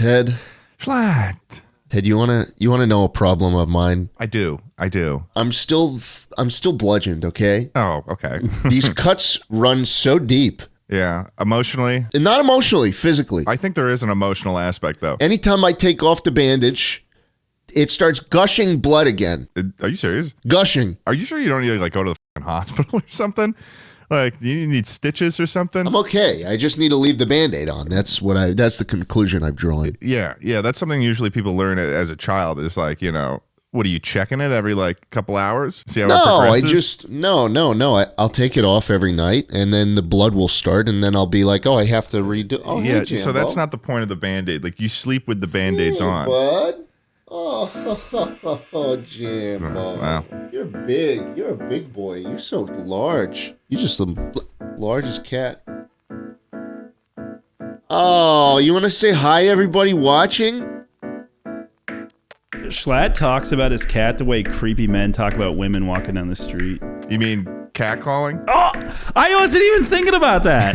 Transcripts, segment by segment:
Ted. Schlatt. Ted, you wanna know a problem of mine? I do. I'm still bludgeoned, okay? Oh, okay. These cuts run so deep. Yeah. Emotionally? And not emotionally, physically. I think there is an emotional aspect, though. Anytime I take off the bandage, it starts gushing blood again. Are you serious? Gushing. Are you sure you don't need to like go to the fucking hospital or something? Like, do you need stitches or something? I'm okay. I just need to leave the Band-Aid on. That's the conclusion I've drawn. Yeah. That's something usually people learn as a child is like, what are you checking it every like couple hours? See how it progresses? No. I'll take it off every night, and then the blood will start, and then I'll be like, I have to redo. Oh, yeah. Hey, so that's not the point of the Band-Aid. Like, you sleep with the Band-Aids on. Bud. Oh, Jambo. Wow. You're big. You're a big boy. You're so large. You're just the largest cat. Oh, you want to say hi, everybody watching? Schlatt talks about his cat the way creepy men talk about women walking down the street. You mean catcalling? Oh, I wasn't even thinking about that.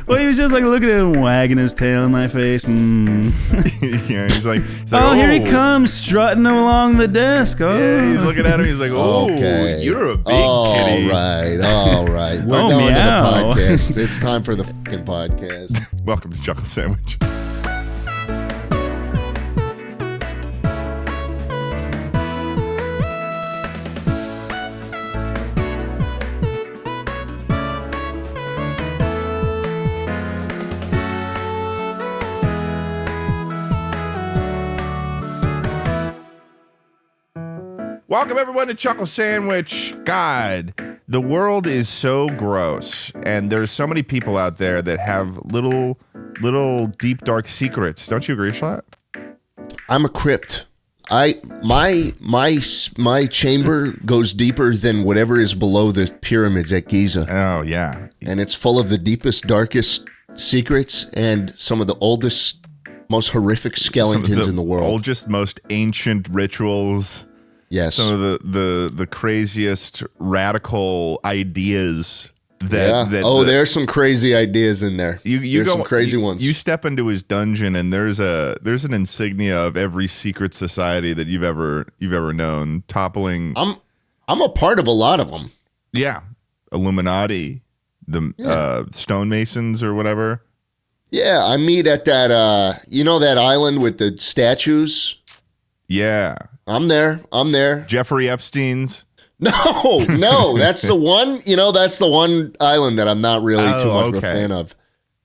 Well, he was just like looking at him, wagging his tail in my face. Yeah, he's like, oh, here he comes, strutting along the desk. Oh. Yeah, he's looking at him. He's like, oh, okay. You're a big kitty. All right. We're Oh, going meow. to the podcast. It's time for the fucking podcast. Welcome to Chuckle Sandwich. Welcome everyone to Chuckle Sandwich. God, the world is so gross, and there's so many people out there that have little deep dark secrets. Don't you agree, Schlatt? I'm a crypt. My chamber goes deeper than whatever is below the pyramids at Giza. Oh yeah, And it's full of the deepest, darkest secrets and some of the oldest, most horrific skeletons in the world. Oldest, most ancient rituals. Yes. Some of the craziest radical ideas that there's some crazy ideas in there. There's some crazy ones. You step into his dungeon and there's an insignia of every secret society that you've ever known toppling. I'm a part of a lot of them. Yeah. Illuminati, the stonemasons or whatever. Yeah, I meet at that that island with the statues. Yeah. I'm there. Jeffrey Epstein's. No, that's the one. That's the one island that I'm not really too much of a fan of.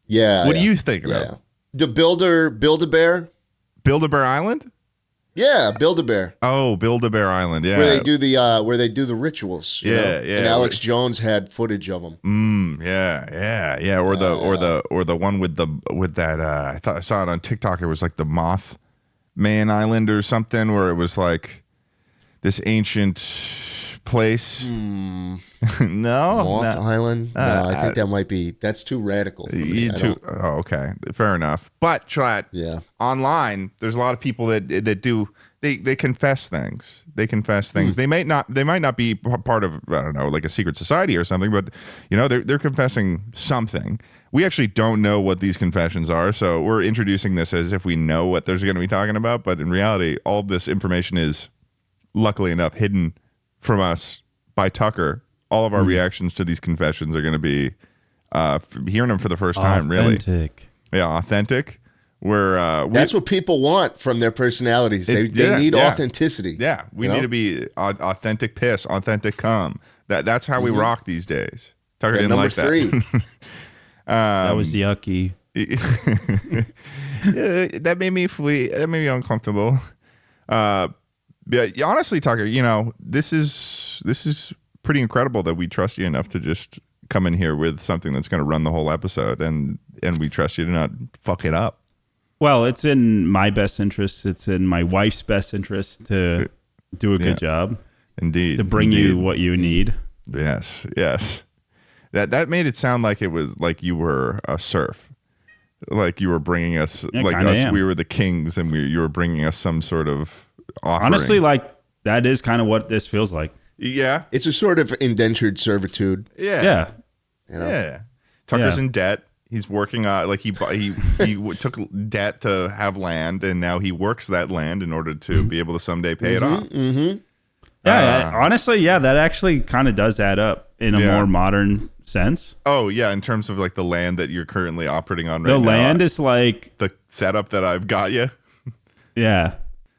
Yeah. What do you think about? The Build-A-Bear? Build-A-Bear Island? Yeah, Build-A-Bear. Oh, Build-A-Bear Island. Yeah. Where they do the rituals. you know? And Alex Jones had footage of them. Yeah. Or the one with that. I thought I saw it on TikTok. It was like the Moth Man Island or something, where it was like this ancient place. No, Moth Island. No, I think that might be. That's too radical. For me. Oh, okay, fair enough. But Schlatt, online, there's a lot of people that do. They confess things. They might not be part of, I don't know, like a secret society or something, but they're confessing something. We actually don't know what these confessions are, so we're introducing this as if we know what they're going to be talking about, but in reality, all of this information is, luckily enough, hidden from us by Tucker. All of our reactions to these confessions are going to be hearing them for the first time, really. Authentic. Yeah, authentic. That's what people want from their personalities. They need authenticity. Yeah, we need to be authentic piss, authentic cum. That's how we rock these days. Tucker didn't like that. Number 3. That was yucky. That made me uncomfortable. Yeah, honestly, Tucker, this is pretty incredible that we trust you enough to just come in here with something that's going to run the whole episode, and we trust you to not fuck it up. Well, it's in my best interest. It's in my wife's best interest to do a good job. Indeed. To bring you what you need. Yes. That made it sound like it was like you were a serf. Like you were bringing us, we were the kings, and you were bringing us some sort of offering. Honestly, like that is kind of what this feels like. Yeah. It's a sort of indentured servitude. Yeah. You know? Yeah. Tucker's in debt. He's working like he took debt to have land, and now he works that land in order to be able to someday pay it off. Mm-hmm. Yeah, honestly, yeah, that actually kind of does add up in a more modern sense. Oh yeah, in terms of like the land that you're currently operating on right now. The land is like the setup that I've got you. Yeah.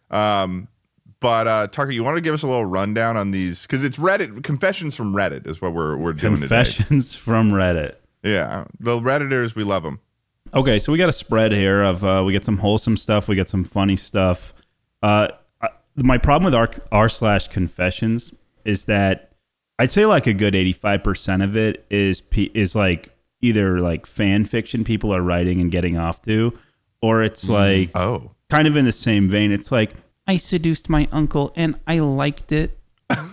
But Tucker, you want to give us a little rundown on these, because it's Reddit confessions from Reddit is what we're doing today. Confessions from Reddit. Yeah, the Redditors, we love them. Okay, so we got a spread here of we get some wholesome stuff, we get some funny stuff. My problem with r/confessions is that I'd say like a good 85% of it is like either like fan fiction people are writing and getting off to, or it's like kind of in the same vein. It's like, I seduced my uncle and I liked it.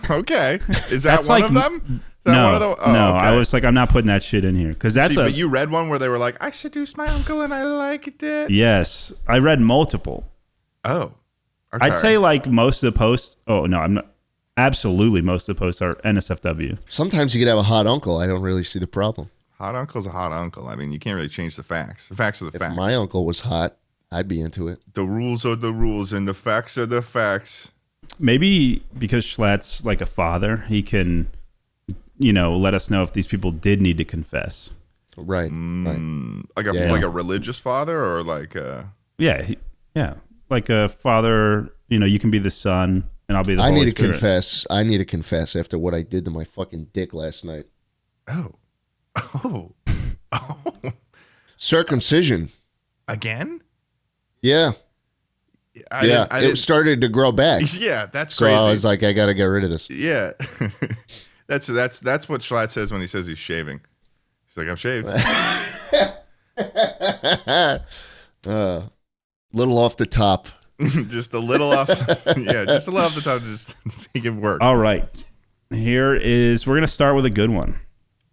Okay, is that one of them? No, okay. I was like, I'm not putting that shit in here because but you read one where they were like, I seduced my uncle and I liked it. Yes, I read multiple. Oh, okay. I'd say like most of the posts. Oh no, I'm not. Absolutely, most of the posts are NSFW. Sometimes you could have a hot uncle. I don't really see the problem. Hot uncle's a hot uncle. I mean, you can't really change the facts. The facts are the facts. If my uncle was hot, I'd be into it. The rules are the rules, and the facts are the facts. Maybe because Schlatt's like a father, he can, let us know if these people did need to confess. Right. Like a religious father, or like a... Yeah, like a father. You can be the son, and I'll be the Holy Spirit. I need to confess after what I did to my fucking dick last night. Oh. Circumcision. Again? Yeah. It started to grow back. Yeah, that's crazy. So I was like, I got to get rid of this. Yeah. That's what Schlatt says when he says he's shaving. He's like, I'm shaved. Little off the top. Just a little off. Yeah, just a little off the top to just make it work. All right. We're going to start with a good one.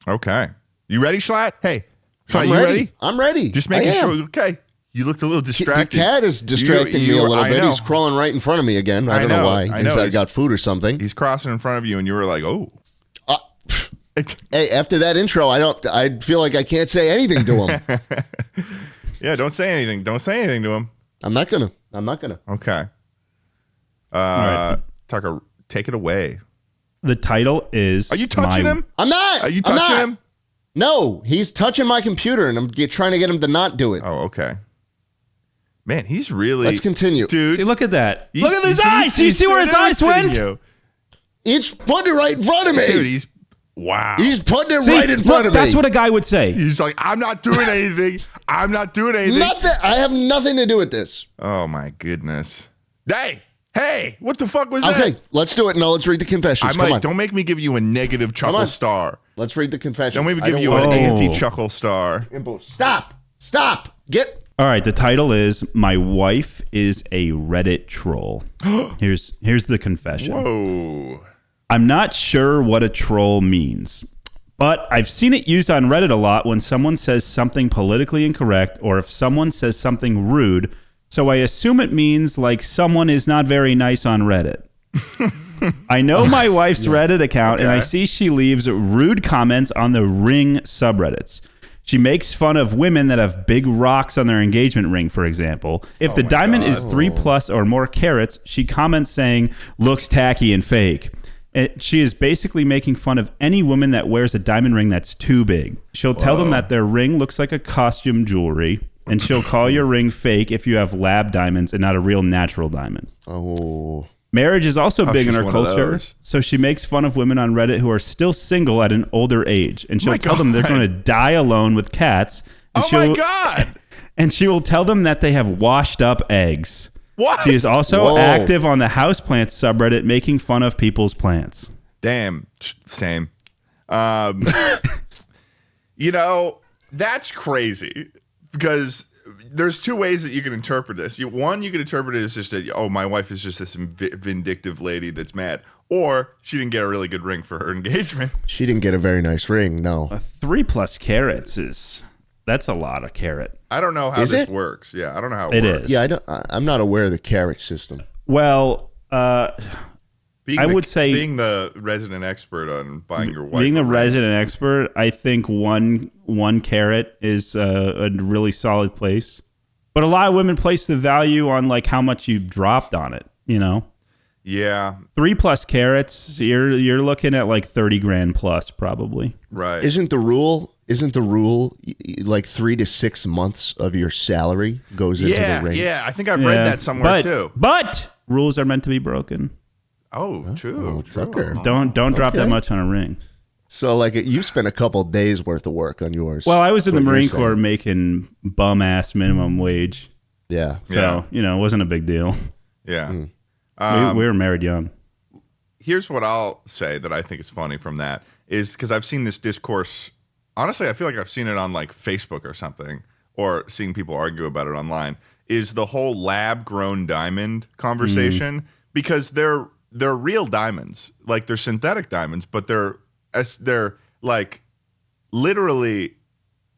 Okay. You ready, Schlatt? Hey, Schlatt, I'm ready. I'm ready. Just making sure. Okay. You looked a little distracted. The cat is distracting me a little bit. He's crawling right in front of me again. I don't know why. I got food or something. He's crossing in front of you, and you were like, oh. Hey, after that intro, I feel like I can't say anything to him. Yeah, don't say anything. Don't say anything to him. I'm not gonna. Okay. All right. Tucker, take it away. The title is... Are you touching him? I'm not. Are you touching him? No, he's touching my computer, and I'm trying to get him to not do it. Oh, okay. Man, he's really... Let's continue. Dude. See, look at that. Look at his eyes. Do you see where his eyes went? He's putting it right in front of me. Dude, wow. He's putting it right in front of me. That's what a guy would say. He's like, I'm not doing anything. I'm not doing anything. I have nothing to do with this. Oh, my goodness. Hey, what the fuck was that? Okay, let's do it. Now let's read the confessions. Come on. Don't make me give you a negative chuckle star. Let's read the confessions. Don't make me give you an anti-chuckle star. Stop. All right, the title is My Wife is a Reddit Troll. Here's the confession. Whoa. I'm not sure what a troll means, but I've seen it used on Reddit a lot when someone says something politically incorrect or if someone says something rude, so I assume it means like someone is not very nice on Reddit. I know my wife's Reddit account, and I see she leaves rude comments on the ring subreddits. She makes fun of women that have big rocks on their engagement ring, for example. If the diamond is 3+ or more carats, she comments saying, looks tacky and fake. She is basically making fun of any woman that wears a diamond ring that's too big. She'll tell them that their ring looks like a costume jewelry, and she'll call your ring fake if you have lab diamonds and not a real natural diamond. Oh. Marriage is also big in her culture, so she makes fun of women on Reddit who are still single at an older age, and she'll tell them they're going to die alone with cats. And my God! And she will tell them that they have washed up eggs. What? She is also active on the houseplants subreddit, making fun of people's plants. Damn, same. That's crazy because there's two ways that you can interpret this. One, you can interpret it as just that, my wife is just this vindictive lady that's mad. Or she didn't get a really good ring for her engagement. She didn't get a very nice ring, no. 3+ carats that's a lot of carat. I don't know how this works. Yeah, I don't know how it works. Is. Yeah, I'm not aware of the carat system. Well, I would say being the resident expert on buying your wife. Being the resident expert, I think one carat is a really solid place. But a lot of women place the value on like how much you dropped on it, you know? Yeah. 3+ carats, you're looking at like 30 grand plus probably. Right. Isn't the rule like 3 to 6 months of your salary goes into the ring? Yeah, I think I've read that somewhere too. But rules are meant to be broken. Oh, true. Tucker. Don't drop that much on a ring. So like you spent a couple days worth of work on yours. Well, I was in the Marine Corps making bum ass minimum wage. Yeah. So, it wasn't a big deal. Yeah. We were married young. Here's what I'll say that I think is funny from that is because I've seen this discourse. Honestly, I feel like I've seen it on like Facebook or something, or seeing people argue about it online, is the whole lab-grown diamond conversation, because they're real diamonds. Like they're synthetic diamonds, but they're like literally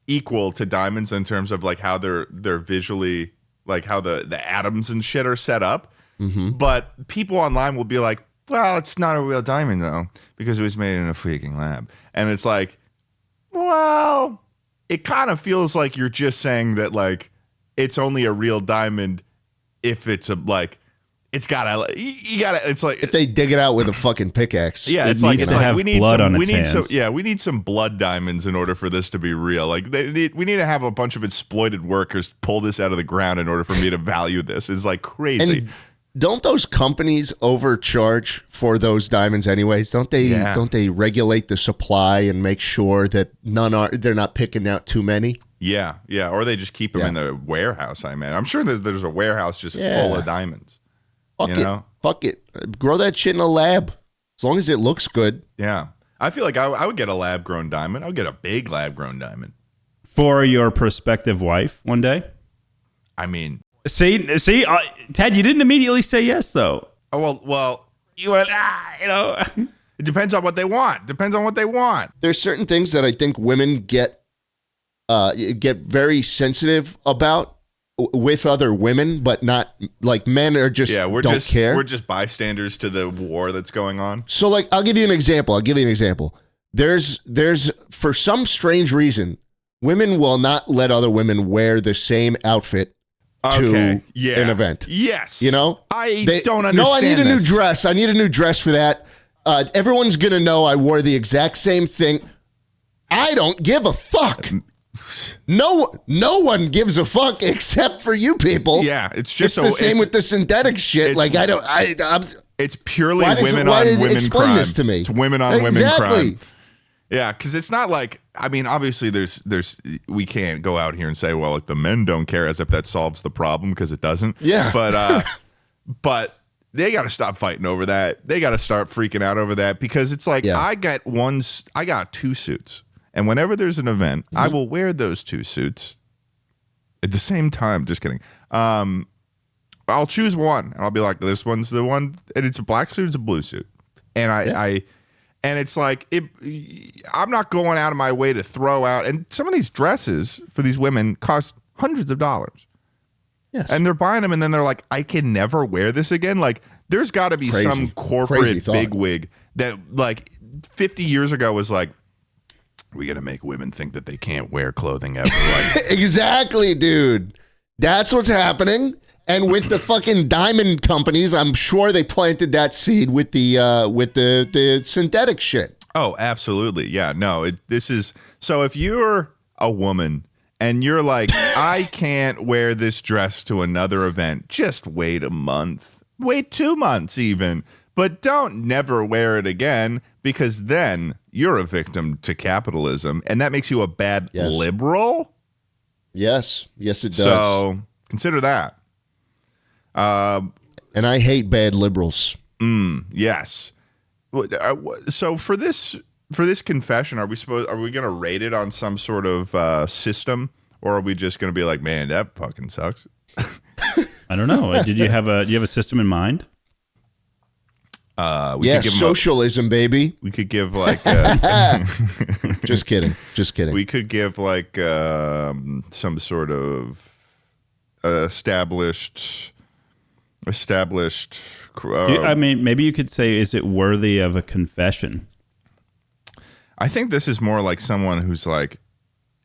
equal to diamonds in terms of like how they're visually, like how the atoms and shit are set up. Mm-hmm. But people online will be like, well, it's not a real diamond though, because it was made in a freaking lab. And it's like, well, it kind of feels like you're just saying that like it's only a real diamond if it's it's gotta, it's like if they dig it out with a fucking pickaxe. Yeah, it's like we need some blood diamonds in order for this to be real. Like we need to have a bunch of exploited workers pull this out of the ground in order for me to value this. It's like crazy. And don't those companies overcharge for those diamonds anyways? Don't they? Yeah. Don't they regulate the supply and make sure that they're not picking out too many? Yeah, or they just keep them in the warehouse. I'm sure that there's a warehouse just full of diamonds. Fuck it. Grow that shit in a lab. As long as it looks good. Yeah. I feel like I would get a lab-grown diamond. I would get a big lab-grown diamond. For your prospective wife one day? I mean... See, Ted, you didn't immediately say yes, though. Oh, well... You went, It depends on what they want. There's certain things that I think women get very sensitive about with other women, but not like men are just don't care. We're just bystanders to the war that's going on. So like, I'll give you an example. There's for some strange reason, women will not let other women wear the same outfit to an event. Yes. I don't understand. No, I need a new dress. I need a new dress for that. Everyone's going to know I wore the exact same thing. I don't give a fuck. No one gives a fuck except for you people. Yeah, it's just the same with the synthetic shit. Like it's purely women on women explain crime. This to me. It's women on women crime. Yeah, because it's not like, I mean, obviously there's we can't go out here and say, well, like the men don't care, as if that solves the problem, because it doesn't. Yeah, but they got to stop fighting over that. They got to start freaking out over that, because it's like I got 2 suits. And whenever there's an event, I will wear those 2 suits at the same time. Just kidding. I'll choose one, and I'll be like, this one's the one, and it's a black suit, it's a blue suit. And and it's like, I'm not going out of my way to throw out, and some of these dresses for these women cost hundreds of dollars. Yes. And they're buying them, and then they're like, I can never wear this again. Like, there's got to be some corporate bigwig that, like, 50 years ago was like, we got to make women think that they can't wear clothing ever. Like, exactly, dude. That's what's happening. And with the fucking diamond companies, I'm sure they planted that seed with the synthetic shit. Oh, absolutely. Yeah, no, this is, so if you're a woman and you're like, I can't wear this dress to another event, just wait a month, wait 2 months even, but don't never wear it again, because then you're a victim to capitalism, and that makes you a bad liberal. Yes, it does. So consider that. And I hate bad liberals. Yes. So for this confession, are we going to rate it on some sort of system, or are we just going to be like, man, that fucking sucks? I don't know. Do you have a system in mind? Socialism, baby. We could give like just kidding. We could give like some sort of established established. I mean, maybe you could say, is it worthy of a confession? I think this is more like someone who's like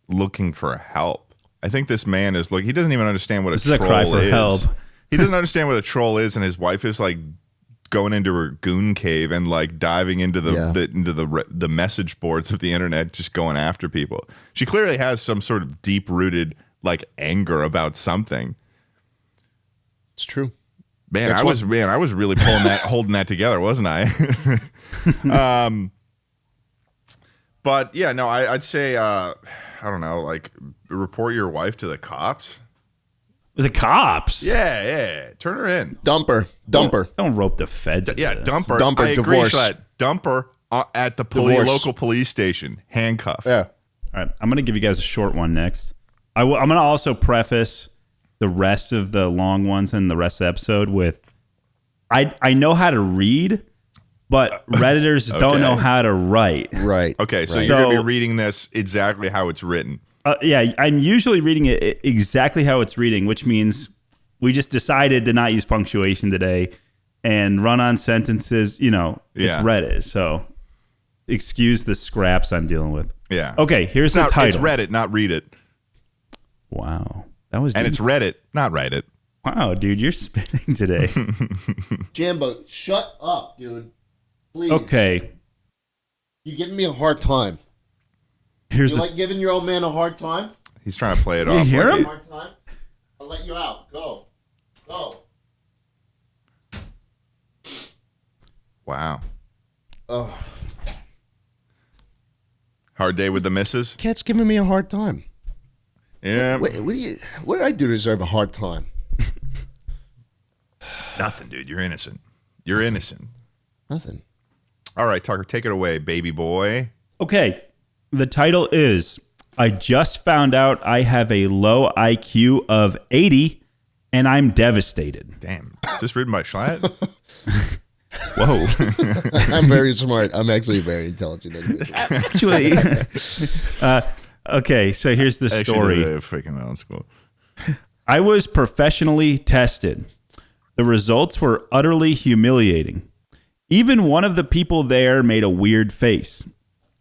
looking for help. I think this man is he doesn't even understand what a troll is. This is a cry for help. He doesn't understand what a troll is, and his wife is like going into her goon cave and like diving into the message boards of the internet, just going after people. She clearly has some sort of deep rooted like anger about something. It's true. Man, I was really holding that together, wasn't I? But yeah, no, I'd say, I don't know, like report your wife to the cops. The cops? Yeah. Turn her in. Dump her. Don't rope the feds. Yeah, dump her. Dump her. I agree, Divorce. Schlatt. Dump her at the local police station. Handcuff. Yeah. All right, I'm going to give you guys a short one next. I'm going to also preface the rest of the long ones and the rest of the episode with, I know how to read, but Redditors don't know how to write. Right. Okay, so you're going to be reading this exactly how it's written. Yeah, I'm usually reading it exactly how it's reading, which means we just decided to not use punctuation today and run on sentences. It's Reddit, so excuse the scraps I'm dealing with. Yeah. Okay, here's the title. It's Reddit, not read it. Wow. That was and deep. it's Reddit, not write it. Wow, dude, you're spinning today. Jambo, shut up, dude. Please. Okay. You're giving me a hard time. You like giving your old man a hard time? He's trying to play it off. You hear him? Hard time? I'll let you out. Go. Wow. Oh. Hard day with the missus? Cat's giving me a hard time. Yeah. What did I do to deserve a hard time? Nothing, dude. You're innocent. You're innocent. Nothing. All right, Tucker, take it away, baby boy. Okay. The title is, I just found out I have a low IQ of 80 and I'm devastated. Damn. Is this written by Schlatt? Whoa. I'm very smart. I'm actually a very intelligent individual. Actually, okay, so here's the story. Freaking out in school. I was professionally tested. The results were utterly humiliating. Even one of the people there made a weird face.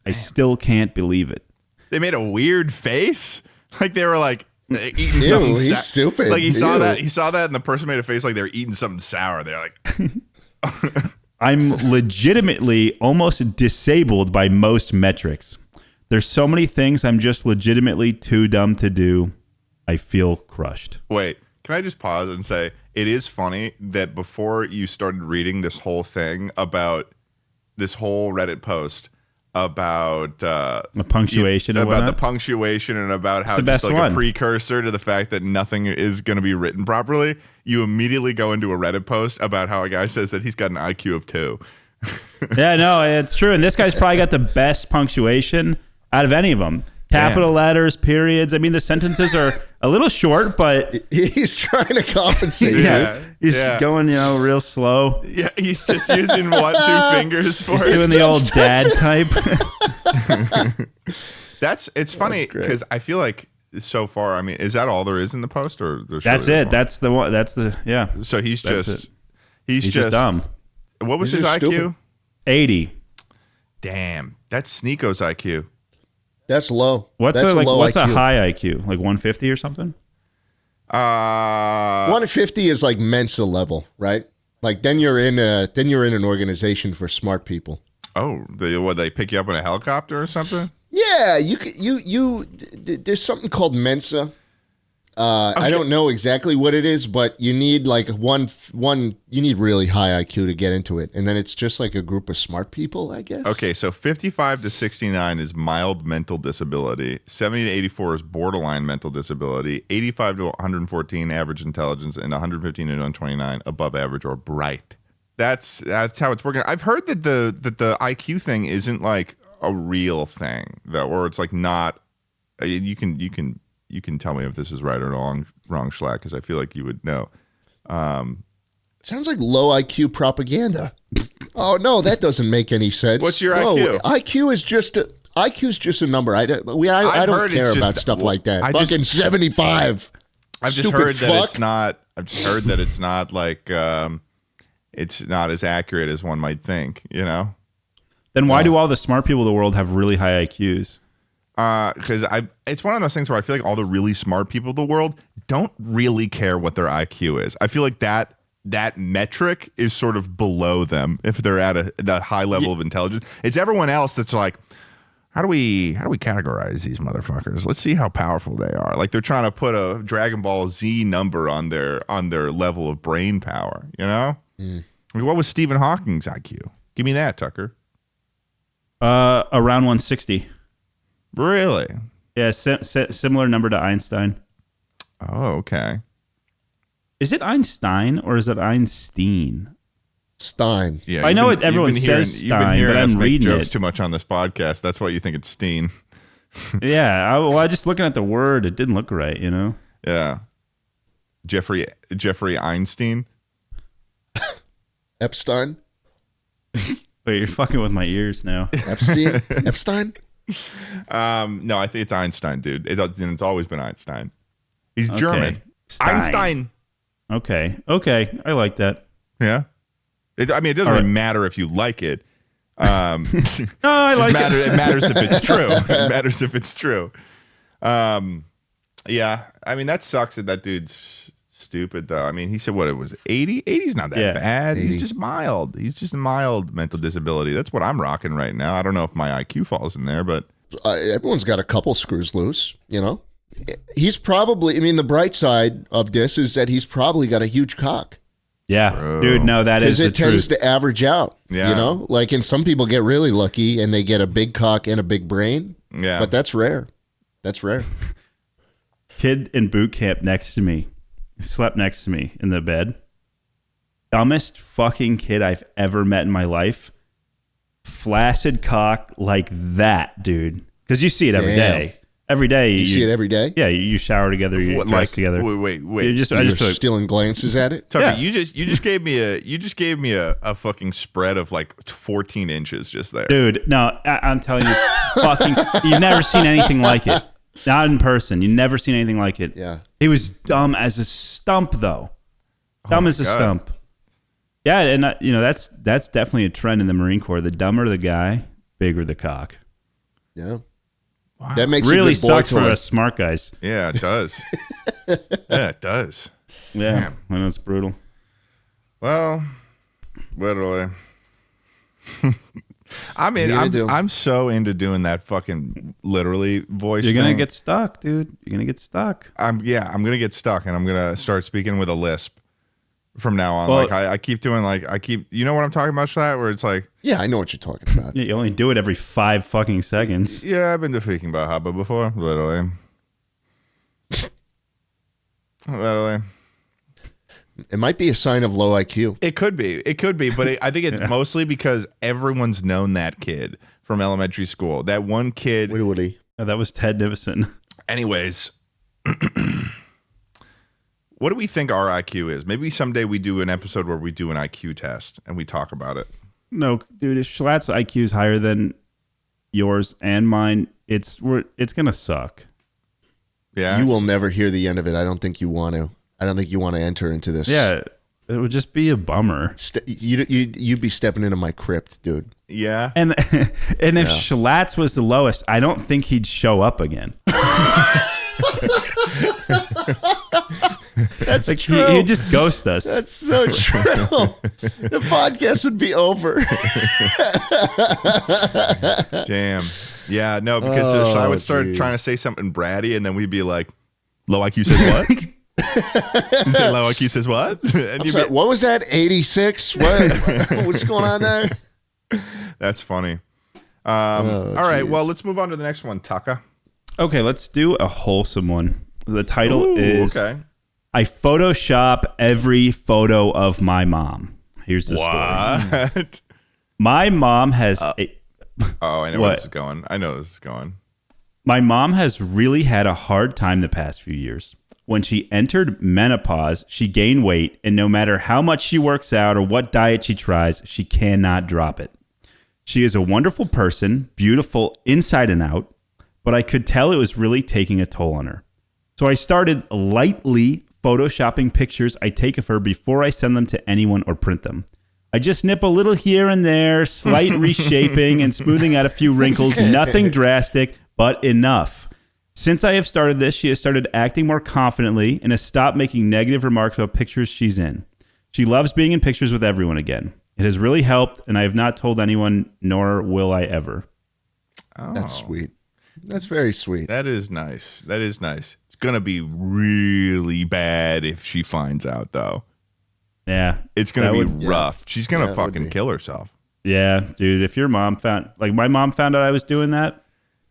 I still can't believe it. They made a weird face? Like they were like eating something sour. He's stupid. Like he saw that and the person made a face like they were eating something sour. They're like I'm legitimately almost disabled by most metrics. There's so many things I'm just legitimately too dumb to do. I feel crushed. Wait, can I just pause and say it is funny that before you started reading this whole thing about this whole Reddit post about the punctuation about the punctuation and about how it's like a precursor to the fact that nothing is going to be written properly, you immediately go into a Reddit post about how a guy says that he's got an IQ of 2. Yeah, no, it's true. And this guy's probably got the best punctuation out of any of them. Capital letters, periods. I mean, the sentences are a little short, but he's trying to compensate. He's going, real slow. Yeah, he's just using 1-2 fingers for he's doing the old dad type. It's funny because I feel like so far, I mean, is that all there is in the post, or that's it? That's the one. That's the So he's just dumb. What was his IQ? Stupid. 80. Damn, that's Sneeko's IQ. That's low. What's a high IQ? Like 150 or something? 150 is like Mensa level, right? Like then you're in an organization for smart people. Oh, they pick you up in a helicopter or something? Yeah, there's something called Mensa. Okay. I don't know exactly what it is, but you need like you need really high IQ to get into it. And then it's just like a group of smart people, I guess. Okay, so 55 to 69 is mild mental disability. 70 to 84 is borderline mental disability. 85 to 114 average intelligence, and 115 to 129 above average or bright. That's how it's working. I've heard that the IQ thing isn't like a real thing though, or it's like not. You can tell me if this is right or wrong, Schlatt, because I feel like you would know. Sounds like low IQ propaganda. Oh no, that doesn't make any sense. What's your IQ? IQ is just a number. I don't care about stuff like that. Fucking 75. I've just heard that it's not. I've just heard that it's not like it's not as accurate as one might think. You know. Then why do all the smart people of the world have really high IQs? Because it's one of those things where I feel like all the really smart people of the world don't really care what their IQ is. I feel like that metric is sort of below them if they're at a high level of intelligence. It's everyone else that's like, how do we categorize these motherfuckers? Let's see how powerful they are. Like they're trying to put a Dragon Ball Z number on their level of brain power. You know, I mean, what was Stephen Hawking's IQ? Give me that, Tucker. Around 160. Really? Yeah, similar number to Einstein. Oh, okay. Is it Einstein or is it Einstein? Stein. Yeah, I know everyone says Stein, but I'm reading jokes it too much on this podcast. That's why you think it's Steen. Yeah, I just looking at the word, it didn't look right, you know? Yeah. Jeffrey Einstein. Epstein. Wait, you're fucking with my ears now. Epstein? No, I think it's Einstein, dude. It's always been Einstein. He's Okay. German. Stein. Einstein. Okay, I like that. Yeah. It doesn't really matter if you like it. No, I like it. It matters if it's true. It matters if it's true. Yeah. I mean, that sucks that dude's stupid, though. I mean, he said, what, it was 80? 80's not that bad. 80. He's just mild. He's just a mild mental disability. That's what I'm rocking right now. I don't know if my IQ falls in there, but... Everyone's got a couple screws loose, you know? He's probably, I mean, the bright side of this is that he's probably got a huge cock. Yeah, Bro. dude, no, that is the Because it tends truth. to average out, Yeah. you know? Like, and some people get really lucky and they get a big cock and a big brain. Yeah. But that's rare. That's rare. Kid in boot camp next to me, slept next to me in the bed. Dumbest fucking kid I've ever met in my life. Flaccid cock like that, dude. Because you see it every Damn. day. Every day. You see it every day? Yeah, you shower together, you What, dress like, together. Wait. I just You're feel like, stealing glances at it? Tucker, Yeah. you just gave me a fucking spread of like 14 inches just there. dude, no, I'm telling you, fucking, you've never seen anything like it. Not in person. You've never seen anything like it. Yeah. He was dumb as a stump, though. Dumb as a God. stump. Yeah, and that's definitely a trend in the Marine Corps. The dumber the guy, bigger the cock. Yeah. Wow. That makes Really a good boy sucks for toy. us smart guys. Yeah, it does. Yeah, it does. Yeah, I know it's brutal. Well, literally. I'm so into doing that fucking literally voice. You're gonna thing. get stuck, dude. You're gonna get stuck. I'm gonna get stuck, and I'm gonna start speaking with a lisp from now on. Well, like I keep doing you know what I'm talking about, Schlatt? Where it's like, Yeah, I know what you're talking about. You only do it every 5 fucking seconds. yeah, I've been speaking about Hubba before, literally. Literally. It might be a sign of low IQ. It could be, but I think it's mostly because everyone's known that kid from elementary school. That one kid. Woody. That was Ted Nivison. Anyways, what do we think our IQ is? Maybe someday we do an episode where we do an IQ test and we talk about it. No, dude, if Schlatt's IQ is higher than yours and mine, it's gonna suck. Yeah, You will never hear the end of it. I don't think you want to. I don't think you want to enter into this. Yeah, it would just be a bummer. You'd be stepping into my crypt, dude. yeah. And if Schlatt's was the lowest, I don't think he'd show up again. That's Like true. he'd just ghost us. That's so true. The podcast would be over. Damn. Yeah, no, because I would start trying to say something bratty, and then we'd be like, "Low IQ says what?" You'd say, "Low IQ says what?" And you'd Sorry, be, what was that? 86? What's going on there? that's funny. All right, well, let's move on to the next one, Tucker. Okay, let's do a wholesome one. The title is okay. I Photoshop every photo of my mom. Here's the story. What? My mom has Oh, I know where this is going. My mom has really had a hard time the past few years. When she entered menopause, she gained weight, and no matter how much she works out or what diet she tries, she cannot drop it. She is a wonderful person, beautiful inside and out, but I could tell it was really taking a toll on her. So I started lightly photoshopping pictures I take of her before I send them to anyone or print them. I just nip a little here and there, slight reshaping and smoothing out a few wrinkles, nothing drastic, but enough. Since I have started this, she has started acting more confidently and has stopped making negative remarks about pictures she's in. She loves being in pictures with everyone again. It has really helped, and I have not told anyone, nor will I ever. Oh. That's sweet. That's very sweet. That is nice. That is nice. It's going to be really bad if she finds out, though. Yeah. It's going to be rough. Yeah. She's going to fucking kill herself. Yeah, dude. If your mom found... Like, my mom found out I was doing that,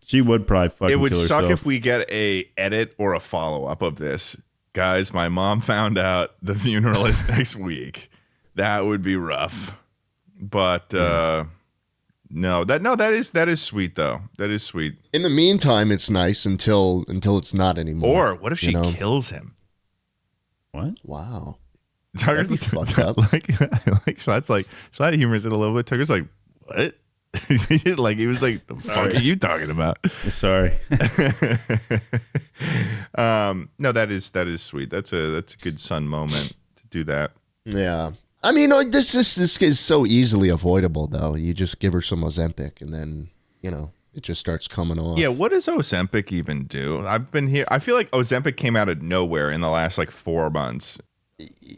she would probably fucking kill herself. It would suck if we get a edit or a follow-up of this. Guys, my mom found out the funeral is next week. That would be rough. But... No, that is sweet though. That is sweet. In the meantime, it's nice until it's not anymore. Or what if she kills him? What? Wow. Tucker's fucked up. like Schlatt's like Schlatt humors it a little bit. Tucker's like, what? Like he was like, the fuck are you talking about? Sorry. No, that is sweet. That's a good son moment to do that. Yeah. I mean, this is so easily avoidable, though. You just give her some Ozempic, and then, it just starts coming off. Yeah, what does Ozempic even do? I've been here. I feel like Ozempic came out of nowhere in the last, 4 months.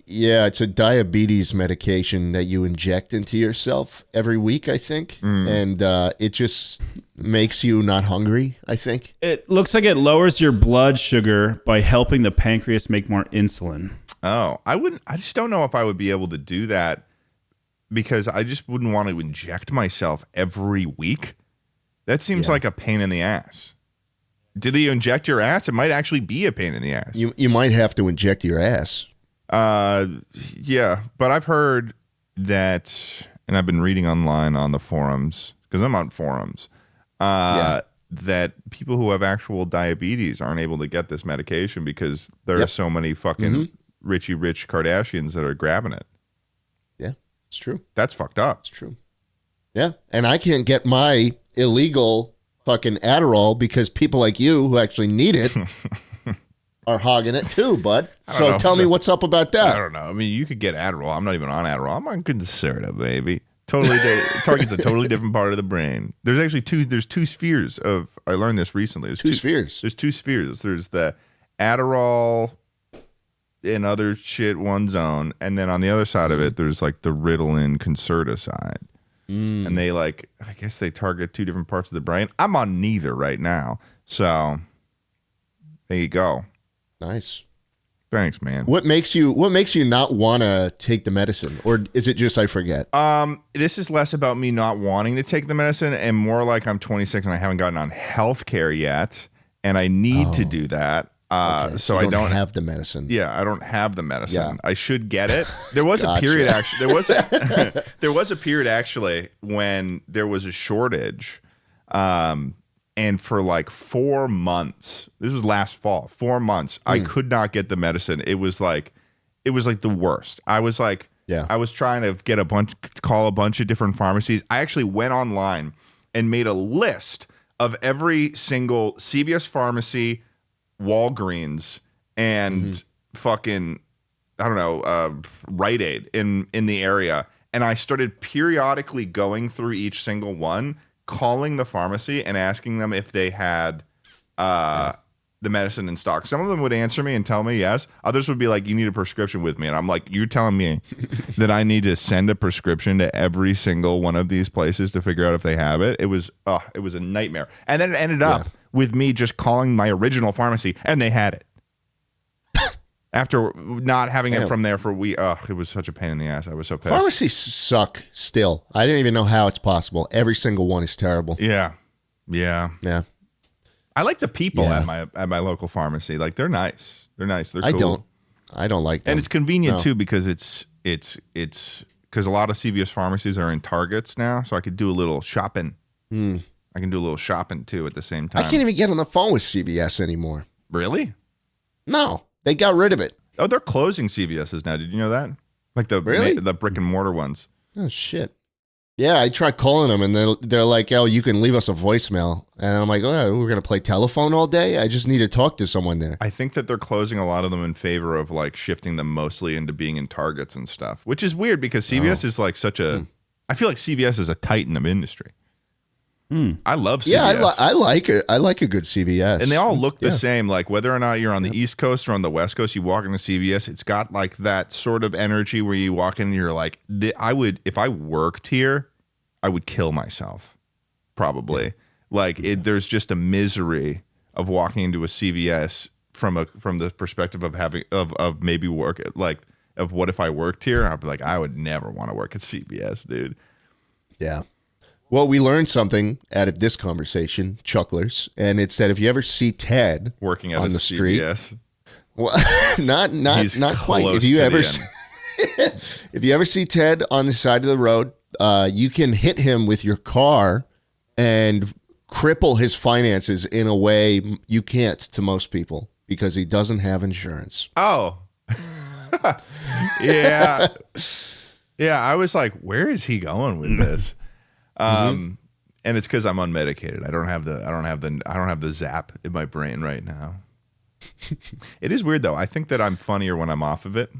Yeah, it's a diabetes medication that you inject into yourself every week, I think. And it just makes you not hungry, I think. It looks like it lowers your blood sugar by helping the pancreas make more insulin. Oh, I just don't know if I would be able to do that because I just wouldn't want to inject myself every week. That seems like a pain in the ass. Did they inject your ass? It might actually be a pain in the ass. You might have to inject your ass. Yeah, but I've heard that, and I've been reading online on the forums, because I'm on forums, that people who have actual diabetes aren't able to get this medication because there are so many fucking... Richie Rich Kardashians that are grabbing it. Yeah, it's true. That's fucked up. It's true. Yeah, and I can't get my illegal fucking Adderall because people like you who actually need it are hogging it too, bud. So tell me what's up about that. I don't know. I mean, you could get Adderall. I'm not even on Adderall. I'm on Concerta, baby. Totally targets a totally different part of the brain. There's actually two spheres of... I learned this recently. There's two spheres. There's 2 spheres. There's the Adderall... and other shit one zone, and then on the other side of it there's the Ritalin Concerta side, and they I guess they target 2 different parts of the brain. I'm on neither right now, so there you go. Nice. Thanks, man. What makes you not want to take the medicine, or is it just I forget? This is less about me not wanting to take the medicine and more like I'm 26 and I haven't gotten on healthcare yet, and I need to do that. Okay, so I don't have the medicine. Yeah, I don't have the medicine. Yeah. I should get it. There was a period actually. There was a period actually when there was a shortage, and for 4 months. This was last fall. 4 months. I could not get the medicine. It was the worst. I was I was trying to call a bunch of different pharmacies. I actually went online and made a list of every single CVS pharmacy, Walgreens, and fucking Rite Aid in the area, and I started periodically going through each single one, calling the pharmacy and asking them if they had the medicine in stock. Some of them would answer me and tell me yes. Others would be like, you need a prescription with me, and I'm like, you're telling me that I need to send a prescription to every single one of these places to figure out if they have it? It was a nightmare, and then it ended up with me just calling my original pharmacy, and they had it. After not having it from there for a week. It was such a pain in the ass. I was so pissed. Pharmacies suck still. I didn't even know how it's possible. Every single one is terrible. Yeah. I like the people at my local pharmacy. They're nice. They're nice. They're cool. I don't like them. And it's convenient too because it's because a lot of CVS pharmacies are in Targets now, so I could do a little shopping. I can do a little shopping too at the same time. I can't even get on the phone with CVS anymore. Really? No, they got rid of it. Oh, they're closing CVS's now. Did you know that? The brick and mortar ones. Oh shit. Yeah, I tried calling them, and they're like, "Oh, you can leave us a voicemail." And I'm like, "Oh, we're gonna play telephone all day? I just need to talk to someone there." I think that they're closing a lot of them in favor of like shifting them mostly into being in Targets and stuff, which is weird because CVS is like such a. I feel like CVS is a titan of industry. I love CVS. Yeah, I like it. I like a good CVS, and they all look the same. Like whether or not you're on the East Coast or on the West Coast, you walk into CVS, it's got like that sort of energy where you walk in and you're like, I would if I worked here, I would kill myself, probably. Like there's just a misery of walking into a CVS from the perspective of having of maybe work of what if I worked here? I'd be like, I would never want to work at CVS, dude. Yeah. Well, we learned something out of this conversation, Chucklers, and it's that if you ever see Ted working on the street, CVS, well, not quite. If you ever see Ted on the side of the road, you can hit him with your car and cripple his finances in a way you can't to most people because he doesn't have insurance. Oh, yeah, yeah. I was like, where is he going with this? And it's because I'm unmedicated. I don't have the zap in my brain right now. It is weird though. I think that I'm funnier when I'm off of it.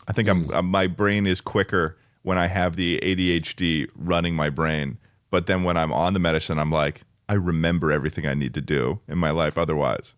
I think my brain is quicker when I have the ADHD running my brain. But then when I'm on the medicine, I'm like, I remember everything I need to do in my life otherwise.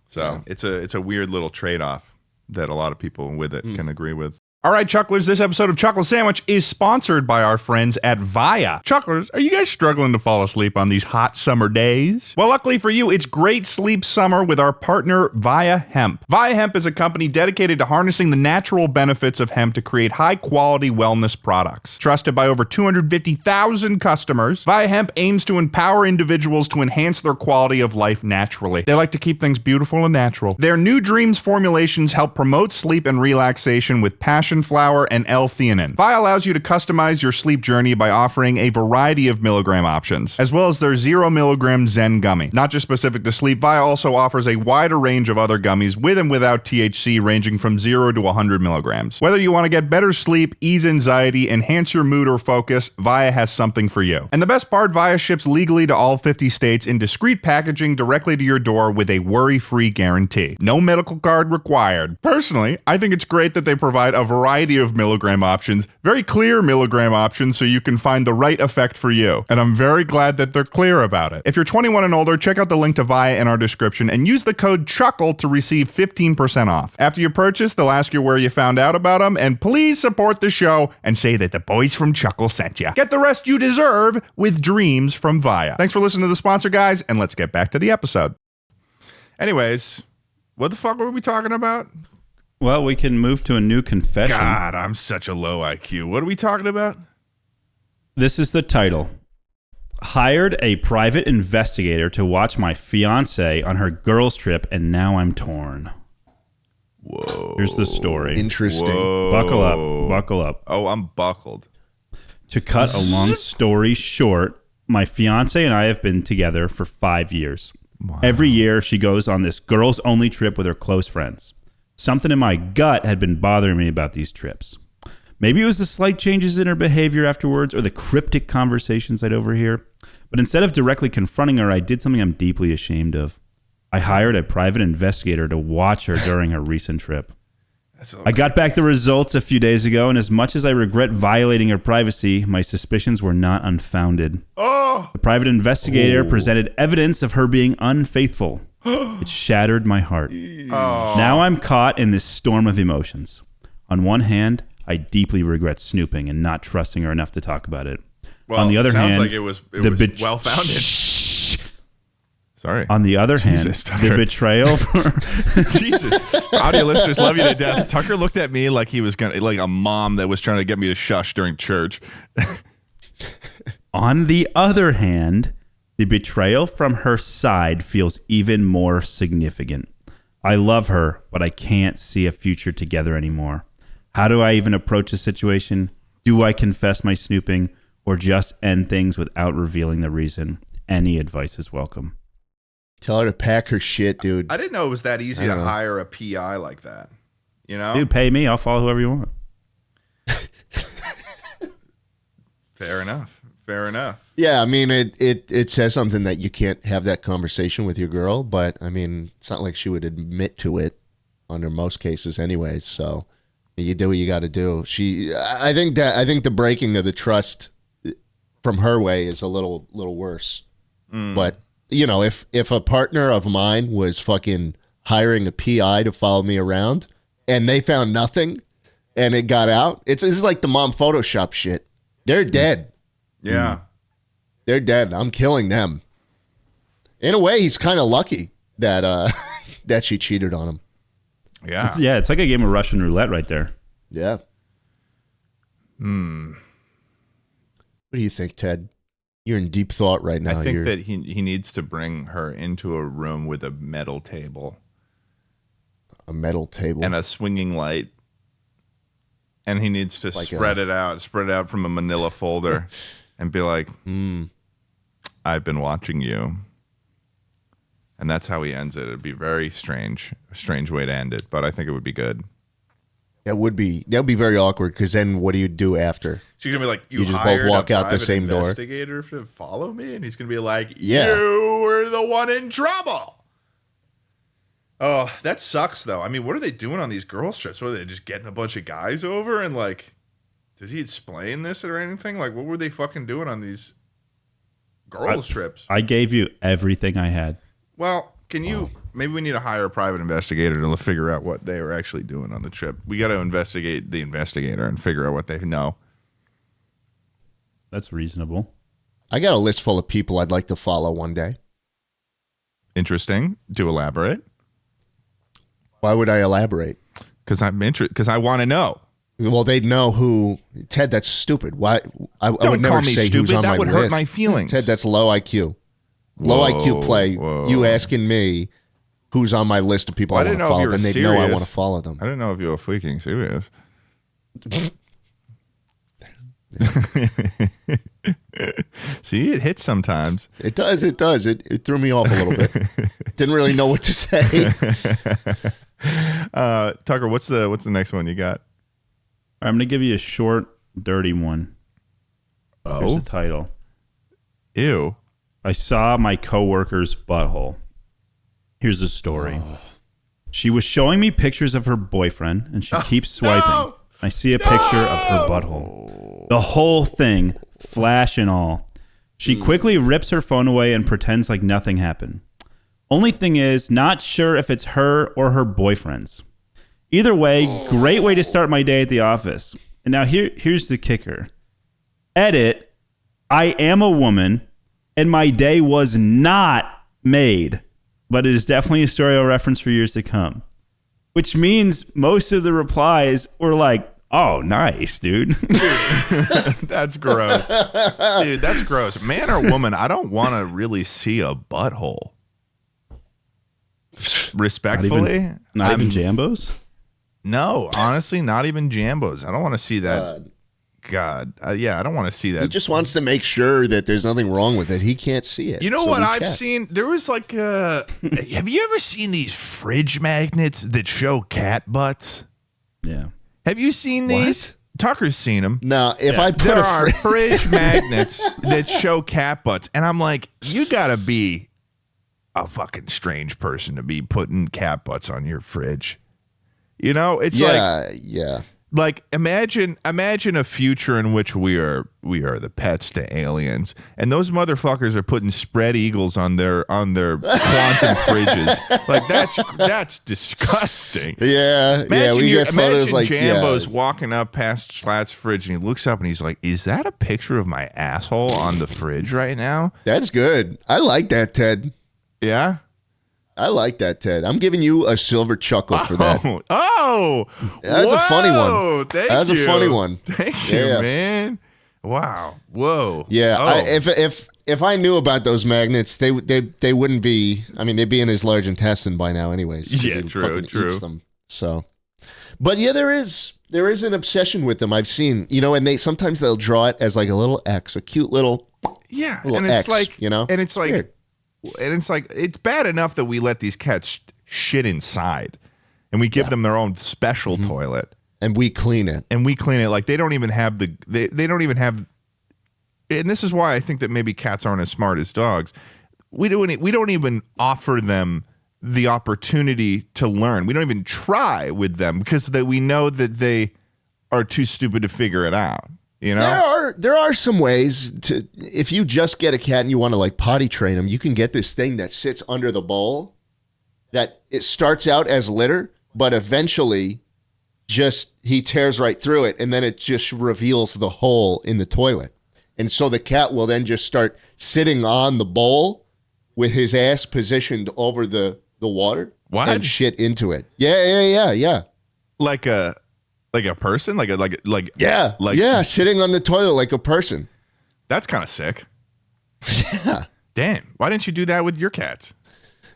So it's a weird little trade-off that a lot of people with it can agree with. All right, Chucklers, this episode of Chuckle Sandwich is sponsored by our friends at Via. Chucklers, are you guys struggling to fall asleep on these hot summer days? Well, luckily for you, it's great sleep summer with our partner, Via Hemp. Via Hemp is a company dedicated to harnessing the natural benefits of hemp to create high-quality wellness products. Trusted by over 250,000 customers, Via Hemp aims to empower individuals to enhance their quality of life naturally. They like to keep things beautiful and natural. Their New Dreams formulations help promote sleep and relaxation with passion flower and L-theanine. Vi allows you to customize your sleep journey by offering a variety of milligram options, as well as their 0 milligram Zen gummy. Not just specific to sleep, Vi also offers a wider range of other gummies with and without THC ranging from 0 to 100 milligrams. Whether you want to get better sleep, ease anxiety, enhance your mood or focus, Via has something for you. And the best part, Via ships legally to all 50 states in discreet packaging directly to your door with a worry-free guarantee. No medical card required. Personally, I think it's great that they provide a variety of milligram options, very clear milligram options so you can find the right effect for you. And I'm very glad that they're clear about it. If you're 21 and older, check out the link to Via in our description and use the code CHUCKLE to receive 15% off. After you purchase, they'll ask you where you found out about them, and please support the show and say that the boys from Chuckle sent you. Get the rest you deserve with dreams from Via. Thanks for listening to the sponsor, guys, and let's get back to the episode. Anyways, what the fuck were we talking about? Well, we can move to a new confession. God, I'm such a low IQ. What are we talking about? This is the title. Hired a private investigator to watch my fiance on her girls' trip, and now I'm torn. Whoa. Here's the story. Interesting. Whoa. Buckle up. Oh, I'm buckled. To cut a long story short, my fiance and I have been together for 5 years. Wow. Every year, she goes on this girls-only trip with her close friends. Something in my gut had been bothering me about these trips. Maybe it was the slight changes in her behavior afterwards or the cryptic conversations I'd overhear. But instead of directly confronting her, I did something I'm deeply ashamed of. I hired a private investigator to watch her during her recent trip. I got back the results a few days ago, and as much as I regret violating her privacy, my suspicions were not unfounded. Oh! The private investigator presented evidence of her being unfaithful. It shattered my heart. Oh. Now I'm caught in this storm of emotions. On one hand, I deeply regret snooping and not trusting her enough to talk about it. Well, on the other hand, sounds like it was well-founded. Sorry. On the other hand, the betrayal. Jesus. Audio listeners love you to death. Tucker looked at me like he was like a mom that was trying to get me to shush during church. On the other hand, the betrayal from her side feels even more significant. I love her, but I can't see a future together anymore. How do I even approach the situation? Do I confess my snooping or just end things without revealing the reason? Any advice is welcome. Tell her to pack her shit, dude. I didn't know it was that easy to hire a PI like that. You know? Dude, pay me. I'll follow whoever you want. Fair enough. Fair enough. Yeah, I mean, it says something that you can't have that conversation with your girl, but I mean, it's not like she would admit to it under most cases anyways, so you do what you got to do. I think the breaking of the trust from her way is a little worse. But, you know, if a partner of mine was fucking hiring a PI to follow me around and they found nothing and it got out, this is like the mom Photoshop shit. They're dead. Yeah. They're dead. I'm killing them. In a way, he's kind of lucky that that she cheated on him. Yeah. It's like a game of Russian roulette right there. Yeah. What do you think, Ted? You're in deep thought right now. I think that he needs to bring her into a room with a metal table. A metal table. And a swinging light. And he needs to spread it out from a manila folder and be like, I've been watching you. And that's how he ends it. It'd be very strange, a strange way to end it, but I think it would be good. That would be very awkward because then what do you do after? She's gonna be like, you just both walk out the same door. Investigator to follow me, and he's gonna be like, you were the one in trouble. Oh, that sucks though. I mean, what are they doing on these girls trips? What are they just getting a bunch of guys over and like, does he explain this or anything? Like, what were they fucking doing on these girls trips? I gave you everything I had. Well, can you? Maybe we need to hire a private investigator to figure out what they were actually doing on the trip. We got to investigate the investigator and figure out what they know. That's reasonable. I got a list full of people I'd like to follow one day. Interesting. To elaborate. Why would I elaborate? Because I'm interested. Because I want to know. Well, they'd know who. Ted, that's stupid. Why? I would Don't never call me say stupid. who's on That my would list. hurt my feelings. Ted, that's low IQ. Low IQ play. Whoa. You asking me who's on my list of people I want to follow, then they'd know I want to follow them. I didn't know if you were freaking serious. See, it hits sometimes. It does. It threw me off a little bit. Didn't really know what to say. Tucker, what's the next one you got? I'm going to give you a short, dirty one. Oh? Here's the title. Ew. I saw my coworker's butthole. Here's the story. She was showing me pictures of her boyfriend, and she keeps swiping. No! I see a picture of her butthole. The whole thing, flash and all. She quickly rips her phone away and pretends like nothing happened. Only thing is, not sure if it's her or her boyfriend's. Either way, great way to start my day at the office. And now here's the kicker. Edit, I am a woman, and my day was not made. But it is definitely a story I'll reference for years to come. Which means most of the replies were like, oh, nice, dude. That's gross. Dude, that's gross. Man or woman, I don't want to really see a butthole. Respectfully. Not even Jambos? No, honestly, not even Jambos. I don't want to see that. God. Yeah, I don't want to see that. He just wants to make sure that there's nothing wrong with it. He can't see it. You know what I've seen? There was like, have you ever seen these fridge magnets that show cat butts? Yeah. Have you seen these? What? Tucker's seen them. No, if I put there are fridge magnets that show cat butts, and I'm like, you gotta be a fucking strange person to be putting cat butts on your fridge. You know, it's like imagine a future in which we are the pets to aliens, and those motherfuckers are putting spread eagles on their quantum fridges. Like that's disgusting. Yeah, we get photos like Jambo's walking up past Schlatt's fridge, and he looks up and he's like, "Is that a picture of my asshole on the fridge right now?" That's good. I like that, Ted. Yeah. I like that, Ted. I'm giving you a silver chuckle for that. Oh, that's a funny one. Thank you. That's a funny one. Thank you, man. Wow. Whoa. Yeah. Oh. If I knew about those magnets, they wouldn't be. I mean, they'd be in his large intestine by now, anyways. Yeah, true. Eats them, so, but yeah, there is an obsession with them. I've seen, and sometimes they'll draw it as like a little X, a cute little and it's X, like and it's like. Weird. And it's like, it's bad enough that we let these cats shit inside and we give them their own special toilet. And we clean it. Like they don't even have and this is why I think that maybe cats aren't as smart as dogs. We don't even offer them the opportunity to learn. We don't even try with them because we know that they are too stupid to figure it out. You know, there are some ways to, if you just get a cat and you want to like potty train them, you can get this thing that sits under the bowl that it starts out as litter, but eventually just he tears right through it and then it just reveals the hole in the toilet. And so the cat will then just start sitting on the bowl with his ass positioned over the water and shit into it. Yeah. Like a person, sitting on the toilet like a person. That's kind of sick. Yeah. Damn. Why didn't you do that with your cats?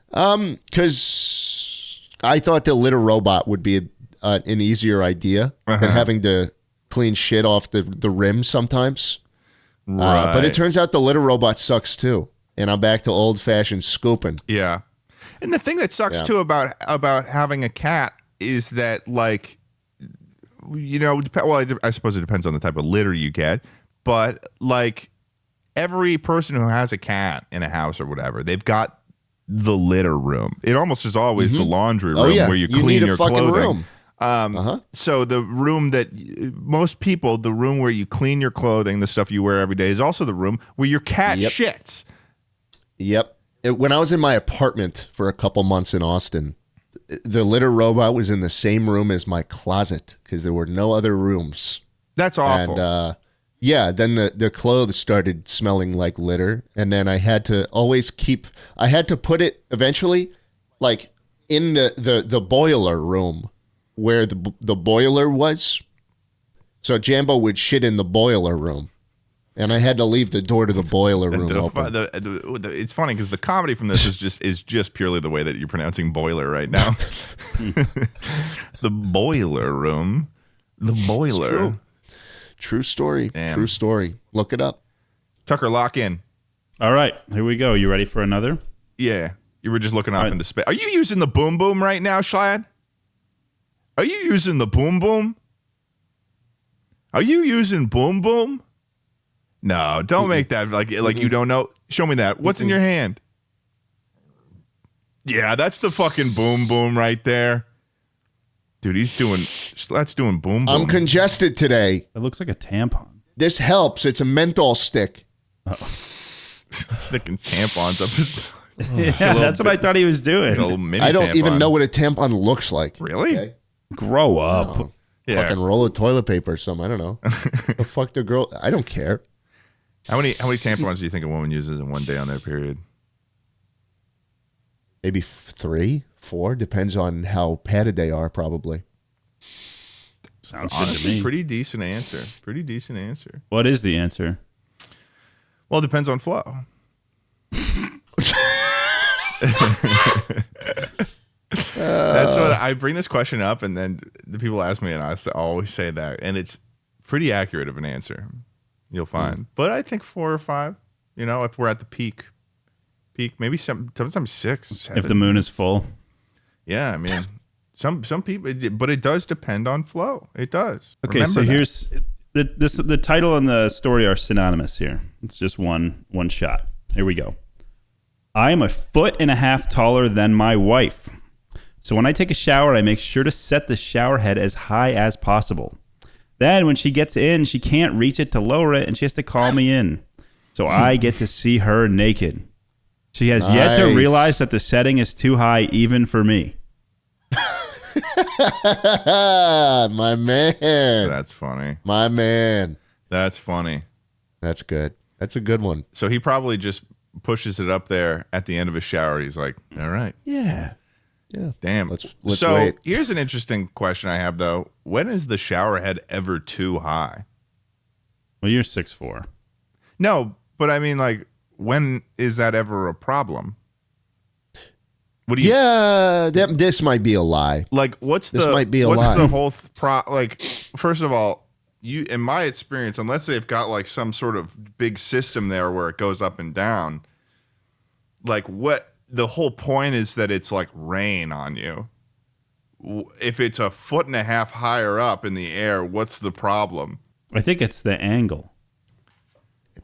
Because I thought the litter robot would be an easier idea than having to clean shit off the rim sometimes. Right. But it turns out the litter robot sucks too, and I'm back to old fashioned scooping. Yeah. And the thing that sucks too about having a cat is that, like, you know, well, I suppose it depends on the type of litter you get, but like every person who has a cat in a house or whatever, they've got the litter room. It almost is always the laundry room where you clean your clothing. So the room that most people, the room where you clean your clothing, the stuff you wear every day, is also the room where your cat shits. Yep. When I was in my apartment for a couple months in Austin, the litter robot was in the same room as my closet because there were no other rooms. That's awful. And then the clothes started smelling like litter, and then I had to put it eventually like in the boiler room where the boiler was. So Jambo would shit in the boiler room. And I had to leave the door to the boiler room open. It's funny because the comedy from this is just purely the way that you're pronouncing boiler right now. The boiler room. The boiler. True story. Damn. True story. Look it up. Tucker, lock in. All right, here we go. You ready for another? Yeah. You were just looking off into space. Are you using the boom boom right now, Schlatt? Are you using the boom boom? Are you using boom boom? No, don't make that like you don't know. Show me that. What's in your hand? Yeah, that's the fucking boom boom right there. Dude, that's doing boom boom. I'm congested today. It looks like a tampon. This helps. It's a menthol stick. Sticking tampons up his Yeah, that's what I thought he was doing. I don't even know what a tampon looks like. Really? Okay? Grow up. Oh, fucking roll of toilet paper or something. I don't know. The fuck the girl. I don't care. How many tampons do you think a woman uses in one day on their period? Maybe 3, 4. Depends on how padded they are, probably. Sounds good to me. Pretty decent answer. What is the answer? Well, it depends on flow. That's what I bring this question up, and then the people ask me, and I always say that, and it's pretty accurate of an answer. You'll find, but I think 4 or 5. You know, if we're at the peak, maybe sometimes 6, 7. If the moon is full. Yeah, I mean, some people, but it does depend on flow. It does. Okay, so here's the title and the story are synonymous here. It's just one shot. Here we go. I am 1.5 feet taller than my wife. So when I take a shower, I make sure to set the shower head as high as possible. Then when she gets in, she can't reach it to lower it, and she has to call me in. So I get to see her naked. She has yet to realize that the setting is too high even for me. My man. That's funny. My man. That's funny. That's good. That's a good one. So he probably just pushes it up there at the end of his shower. He's like, all right. Yeah. Damn. Let's so wait. Here's an interesting question I have, though. When is the shower head ever too high? Well, you're 6'4". No, but I mean, like, when is that ever a problem? What do you? Yeah, this might be a lie. Like, what's the whole like? First of all, in my experience, unless they've got like some sort of big system there where it goes up and down, like what the whole point is that it's like rain on you. If it's 1.5 feet higher up in the air, what's the problem? I think it's the angle.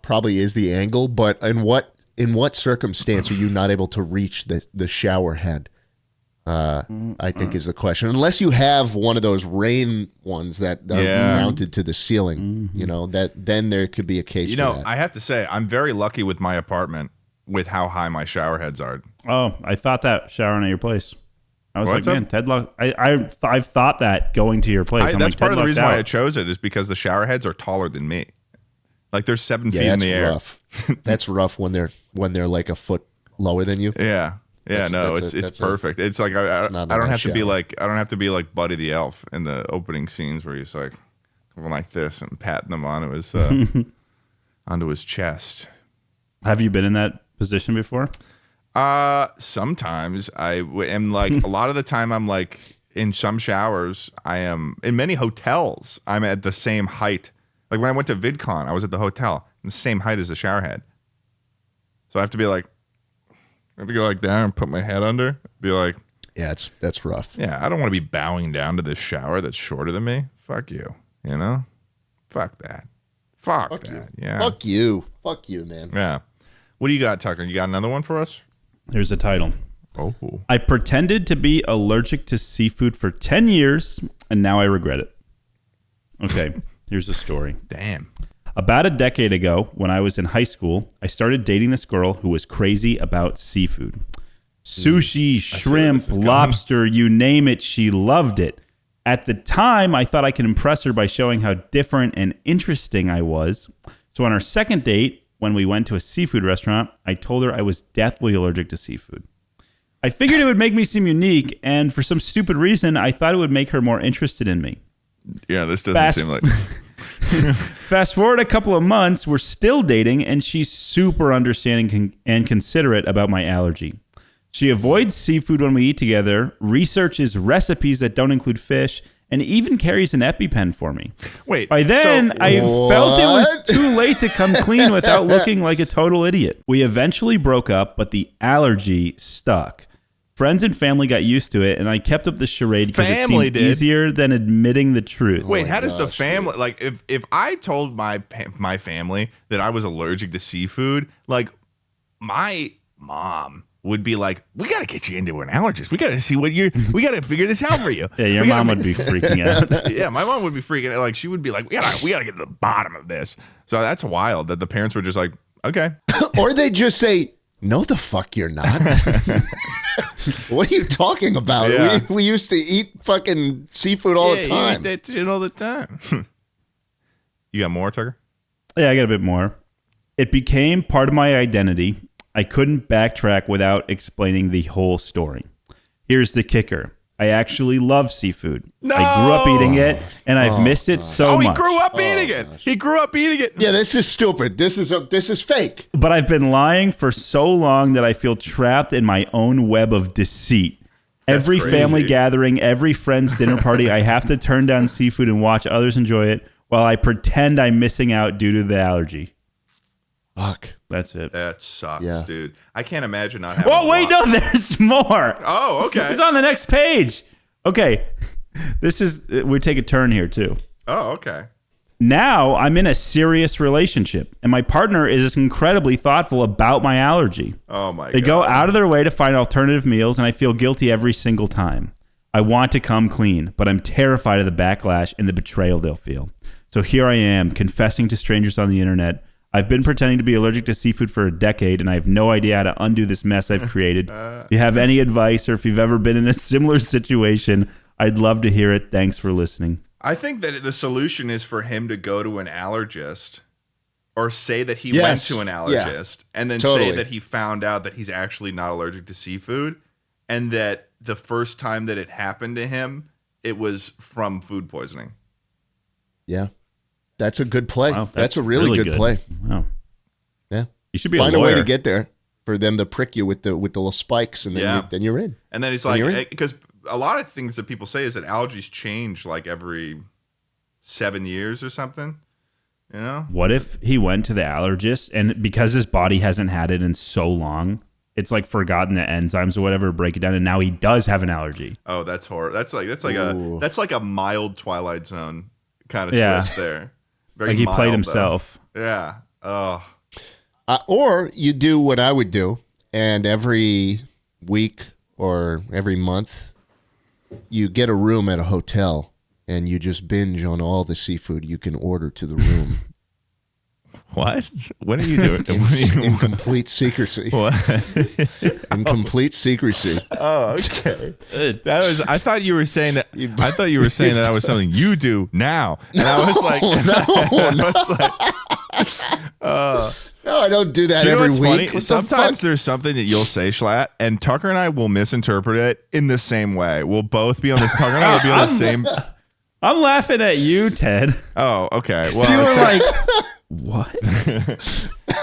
probably is the angle, but in what circumstance are you not able to reach the shower head? I think is the question. Unless you have one of those rain ones that are mounted to the ceiling, then there could be a case for that. I have to say, I'm very lucky with my apartment with how high my shower heads are. Oh, I thought that showering at your place. I was like, man, Ted luck. I've thought that going to your place. That's part of the reason why I chose it is because the shower heads are taller than me. Like they're 7 feet in the air. Rough. That's rough when they're like a foot lower than you. Yeah. Yeah, it's perfect. It's like I don't have to be like Buddy the Elf in the opening scenes where he's like going like this and patting them onto his chest. Have you been in that position before? Sometimes I am like a lot of the time I'm like in some showers I am in many hotels I'm at the same height. Like when I went to VidCon, I was at the hotel the same height as the shower head. So I have to be like. I have to go like down and put my head under. Be like, yeah, that's rough. Yeah, I don't want to be bowing down to this shower that's shorter than me. Fuck you, Fuck that. Fuck that. You. Yeah. Fuck you, man. Yeah. What do you got, Tucker? You got another one for us? Here's a title. Oh. I pretended to be allergic to seafood for 10 years, and now I regret it. Okay, here's the story. Damn. About a decade ago, when I was in high school, I started dating this girl who was crazy about seafood. Sushi, shrimp, lobster, you name it, she loved it. At the time, I thought I could impress her by showing how different and interesting I was. So on our second date, when we went to a seafood restaurant, I told her I was deathly allergic to seafood. I figured it would make me seem unique, and for some stupid reason, I thought it would make her more interested in me. Yeah, this doesn't seem like... Fast forward a couple of months, we're still dating, and she's super understanding and considerate about my allergy. She avoids seafood when we eat together, researches recipes that don't include fish, and even carries an EpiPen for me. Wait. By then, I felt it was too late to come clean without looking like a total idiot. We eventually broke up, but the allergy stuck. Friends and family got used to it, and I kept up the charade because it seemed easier than admitting the truth. Wait, how does the family, like, if I told my family that I was allergic to seafood, like, my mom would be like, we got to get you into an allergist. We got to see we got to figure this out for you. Yeah, your mom would be freaking out. Yeah, my mom would be freaking out. Like, she would be like, we got to get to the bottom of this. So that's wild that the parents were just like, okay. Or they just say, no, the fuck you're not. What are you talking about? Yeah. We used to eat fucking seafood all the time. You eat that shit all the time. You got more, Tucker? Yeah, I got a bit more. It became part of my identity. I couldn't backtrack without explaining the whole story. Here's the kicker. I actually love seafood. No! I grew up eating it, and I've missed it so much. He grew up eating it. He grew up eating it. Yeah, this is stupid. This is fake. But I've been lying for so long that I feel trapped in my own web of deceit. Every family gathering, every friend's dinner party, I have to turn down seafood and watch others enjoy it while I pretend I'm missing out due to the allergy. Fuck. That's it. That sucks, dude. I can't imagine not having. Oh, wait, no, there's more. Oh, okay. It's on the next page. Okay. We take a turn here, too. Oh, okay. Now I'm in a serious relationship, and my partner is incredibly thoughtful about my allergy. Oh, my God. They go out of their way to find alternative meals, and I feel guilty every single time. I want to come clean, but I'm terrified of the backlash and the betrayal they'll feel. So here I am, confessing to strangers on the internet. I've been pretending to be allergic to seafood for a decade, and I have no idea how to undo this mess I've created. If you have any advice, or if you've ever been in a similar situation, I'd love to hear it. Thanks for listening. I think that the solution is for him to go to an allergist or say that he went to an allergist and then say that he found out that he's actually not allergic to seafood and that the first time that it happened to him, it was from food poisoning. Yeah. That's a good play. Wow, that's a really good play. Wow. Yeah. You should be find a a lawyer. way to get there for them to prick you with the little spikes, and then you're in. And then it's like, because a lot of things that people say is that allergies change like every 7 years or something. You know? What if he went to the allergist and because his body hasn't had it in so long, it's like forgotten the enzymes or whatever to break it down, and now he does have an allergy. Oh, that's horrible. That's like a mild Twilight Zone kind of twist there. Very like he mild, played himself. Though. Yeah. Oh. Or you do what I would do, and every week or every month, you get a room at a hotel, and you just binge on all the seafood you can order to the room. What? What are you doing? In complete secrecy. What? In complete secrecy. Oh, okay. I thought you were saying that. I thought you were saying that was something you do now, and I was like, No, I don't do that you know every what's week. funny? Sometimes there's something that you'll say, Schlatt, and Tucker and I will misinterpret it in the same way. We'll both be on this. Tucker and I will be on the same. I'm laughing at you, Ted. Oh, okay. Well, You were like, what?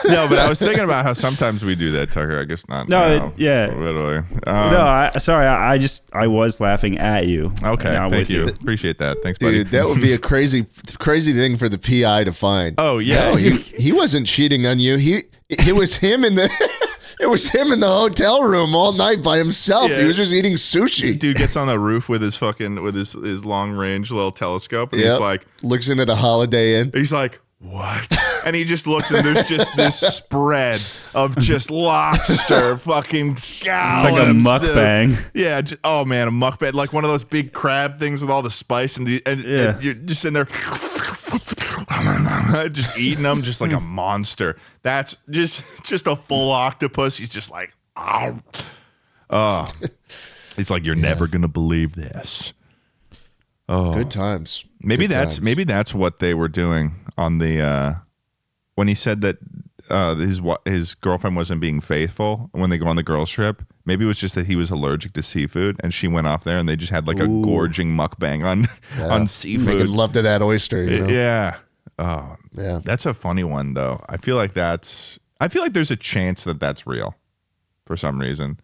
no, but I was thinking about how sometimes we do that, Tucker. I guess not. No, yeah. Literally. No, sorry. I was laughing at you. Okay, Not thank with you. Appreciate that. Thanks, buddy. Dude, that would be a crazy thing for the PI to find. Oh, yeah. No, he wasn't cheating on you. It was him in the it was him in the hotel room all night by himself. Yeah. He was just eating sushi. Dude gets on the roof with his long range little telescope, and he's like, looks into the Holiday Inn. he's like, what? And he just looks, and there's just this spread of just lobster fucking scallops. It's like a mukbang. Yeah. Oh man, a mukbang, like one of those big crab things with all the spice and you're just in there, just eating them, just like a monster. That's just a full octopus. He's just like, oh, it's like you're never gonna believe this. Oh, Good times. maybe Good that's times. maybe that's what they were doing on the when he said that his girlfriend wasn't being faithful when they go on the girls trip. Maybe it was just that he was allergic to seafood, and she went off there, and they just had like a gorging mukbang on seafood. Making love to that oyster. You know? Yeah. Oh, Yeah. that's a funny one though. I feel like there's a chance that that's real for some reason.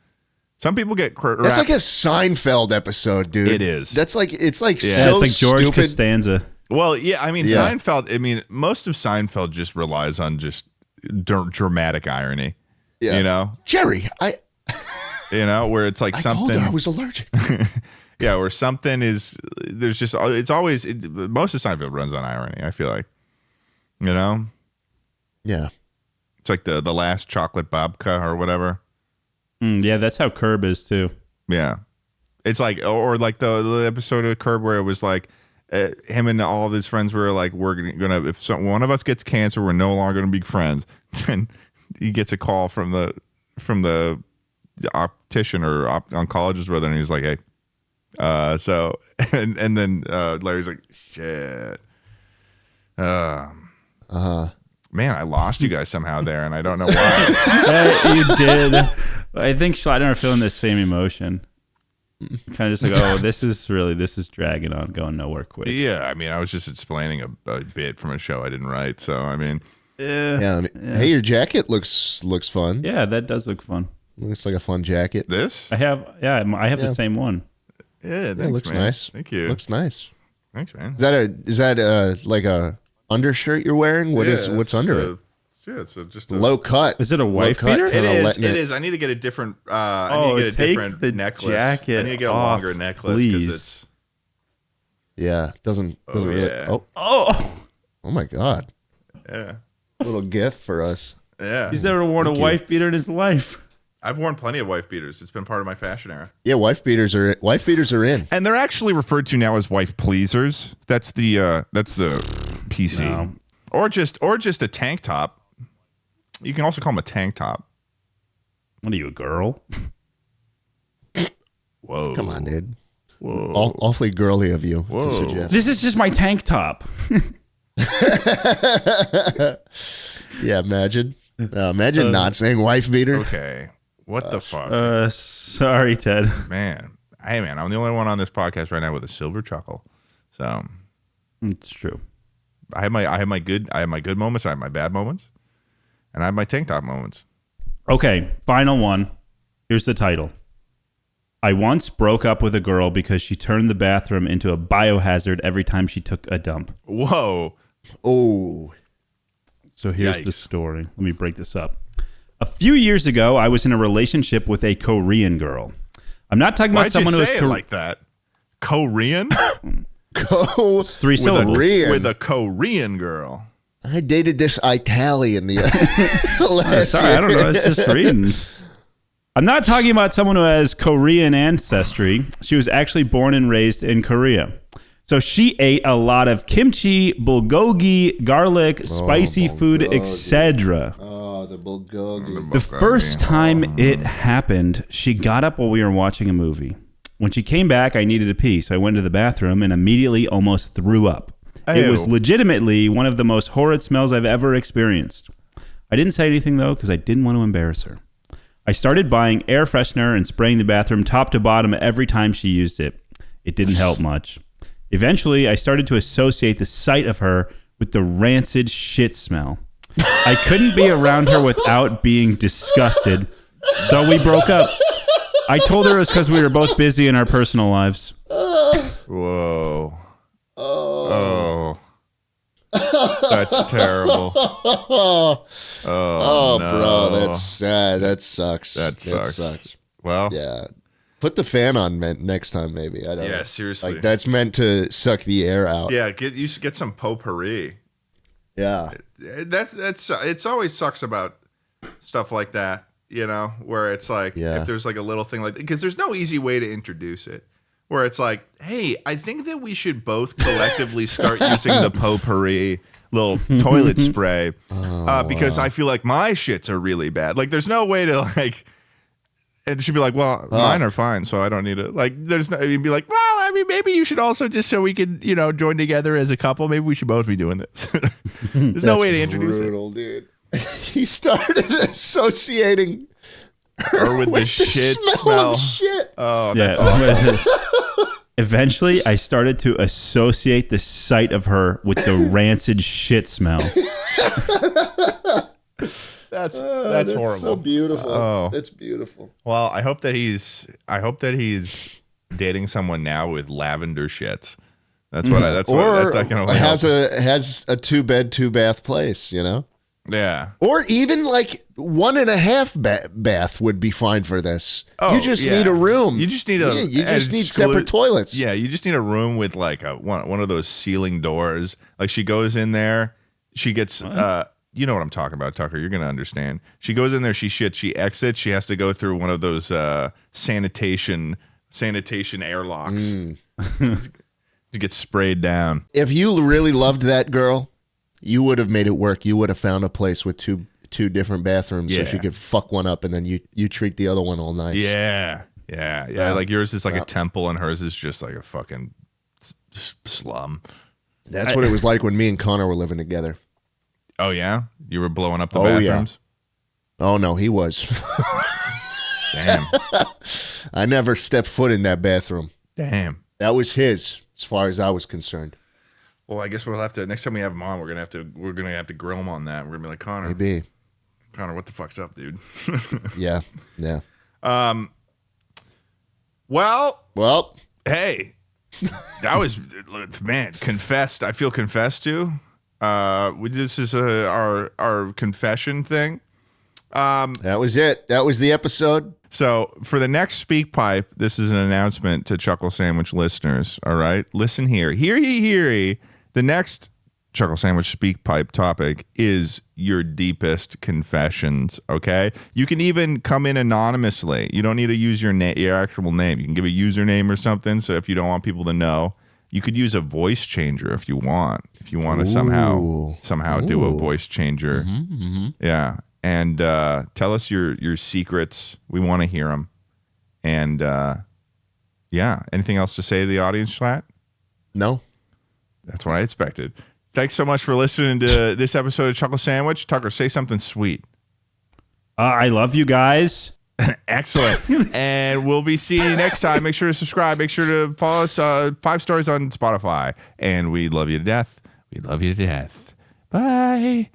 Some people get That's like a Seinfeld episode, dude. It is. It's like Yeah, so it's like George stupid. Costanza. Well, yeah, I mean, Yeah. Seinfeld, most of Seinfeld just relies on just dramatic irony. Yeah. You know? Jerry, Where it's like I something. told her I was allergic. Yeah, where something is, most of Seinfeld runs on irony, I feel like. You know? Yeah. It's like the last chocolate babka or whatever. Yeah, that's how Curb is too. Yeah. It's like, or like the episode of Curb where it was like, him and all of his friends were like, we're gonna if one of us gets cancer, we're no longer gonna be friends. And he gets a call from the optician or oncologist brother, and he's like, hey, and then Larry's like, shit, man, I lost you guys somehow there, and I don't know why. You did. I think Schlatt and I are feeling the same emotion. Kind of just like, oh, this is dragging on, going nowhere quick. Yeah, I mean, I was just explaining a bit from a show I didn't write, so I mean, Yeah. Hey, your jacket looks fun. Yeah, that does look fun. Looks like a fun jacket. this, I have the same one. yeah, thanks, It looks man. nice. Thank you. Looks nice. Thanks, man. Is that like a undershirt you're wearing? What's under it? Yeah, it's just a Low cut. Is it a wife Low cut, beater? It kinda is. letting It is. I need to get a different. I need to get a take different the necklace. jacket I need to get a off, longer necklace because please. it's. Yeah, doesn't really. yeah. Oh my god! Yeah, Little gift for us. yeah. He's never worn a wife beater in his life. I've worn plenty of wife beaters. It's been part of my fashion era. Yeah, wife beaters are in. And they're actually referred to now as wife pleasers. That's the PC. No. Or just a tank top. You can also call them a tank top. What are you, a girl? Whoa. Come on, dude. Whoa. Awfully girly of you Whoa. to suggest. This is just my tank top. Yeah, imagine not saying wife beater. Okay. What the fuck? Sorry, Ted. Man. Hey, man. I'm the only one on this podcast right now with a silver chuckle. So It's true. I have my good moments. I have my bad moments. And I have my tank top moments. Okay, final one. Here's the title. I once broke up with a girl because she turned the bathroom into a biohazard every time she took a dump. Whoa. Oh, So here's the Yikes. story. Let me break this up. A few years ago, I was in a relationship with a Korean girl. I'm not talking about Why'd someone you who was say it like that? Korean? go Three with syllables. Korean. With a Korean girl. I dated this Italian the last Sorry, year. I don't know. I was just reading. I'm not talking about someone who has Korean ancestry. She was actually born and raised in Korea. So she ate a lot of kimchi, bulgogi, garlic, spicy food, etc. Oh, the bulgogi. The first time it happened, she got up while we were watching a movie. When she came back, I needed a pee, so I went to the bathroom and immediately almost threw up. It was legitimately one of the most horrid smells I've ever experienced. I didn't say anything, though, because I didn't want to embarrass her. I started buying air freshener and spraying the bathroom top to bottom every time she used it. It didn't help much. Eventually, I started to associate the sight of her with the rancid shit smell. I couldn't be around her without being disgusted, so we broke up. I told her it was because we were both busy in our personal lives. Whoa. Oh. That's terrible. Oh, no. bro, that sucks. That sucks. Well, yeah. Put the fan on next time, maybe. I don't know. Yeah, seriously. Like, that's meant to suck the air out. Yeah, you should get some potpourri. Yeah. That's it's always sucks about stuff like that, you know, where it's like if there's like a little thing like that, because there's no easy way to introduce it. Where it's like, hey, I think that we should both collectively start using the potpourri little toilet spray because I feel like my shits are really bad. Like, there's no way to like, and she'd be like, well, mine are fine, so I don't need it. Like, there's no, you'd be like, well, I mean, maybe you should also just so we could, you know, join together as a couple. Maybe we should both be doing this. There's no way to introduce brutal, dude. He started associating or with the shit smell. Of shit. Oh, that's awful. Eventually, I started to associate the sight of her with the rancid shit smell. That's horrible. So beautiful. Oh, it's beautiful. Well, I hope that he's dating someone now with lavender shits. That's what I can has a 2-bed, 2-bath place, you know? Yeah. Or even like 1.5 bath would be fine for this. You just need a room. You just need separate toilets. Yeah, you just need a room with like one of those ceiling doors. Like, she goes in there, she gets you know what I'm talking about, Tucker. You're gonna understand. She goes in there, she shits, she exits, she has to go through one of those sanitation airlocks. To get sprayed down. If you really loved that girl, you would have made it work. You would have found a place with two different bathrooms so she could fuck one up and then you treat the other one all nice. Yeah. Like, yours is like a temple and hers is just like a fucking slum. That's what it was like when me and Connor were living together. Oh, yeah? You were blowing up the bathrooms? Yeah. Oh, no, he was. Damn. I never stepped foot in that bathroom. Damn. That was his, as far as I was concerned. Well, I guess we'll have to, next time we have him on, we're gonna have to grill him on that. We're gonna be like, Connor, what the fuck's up, dude? Yeah. Well, hey, that was, man, confessed. I feel confessed to. This is our confession thing. That was it. That was the episode. So for the next Speak Pipe, this is an announcement to Chuckle Sandwich listeners. All right, listen here. Hear ye. The next Chuckle Sandwich Speak Pipe topic is your deepest confessions, okay? You can even come in anonymously. You don't need to use your actual name. You can give a username or something, so if you don't want people to know. You could use a voice changer if you want. If you want to somehow do a voice changer. Yeah. And tell us your secrets. We want to hear them. And yeah, anything else to say to the audience, Schlatt? No. That's what I expected. Thanks so much for listening to this episode of Chuckle Sandwich. Tucker, say something sweet. I love you guys. Excellent. And we'll be seeing you next time. Make sure to subscribe. Make sure to follow us 5 stars on Spotify. And we love you to death. We love you to death. Bye.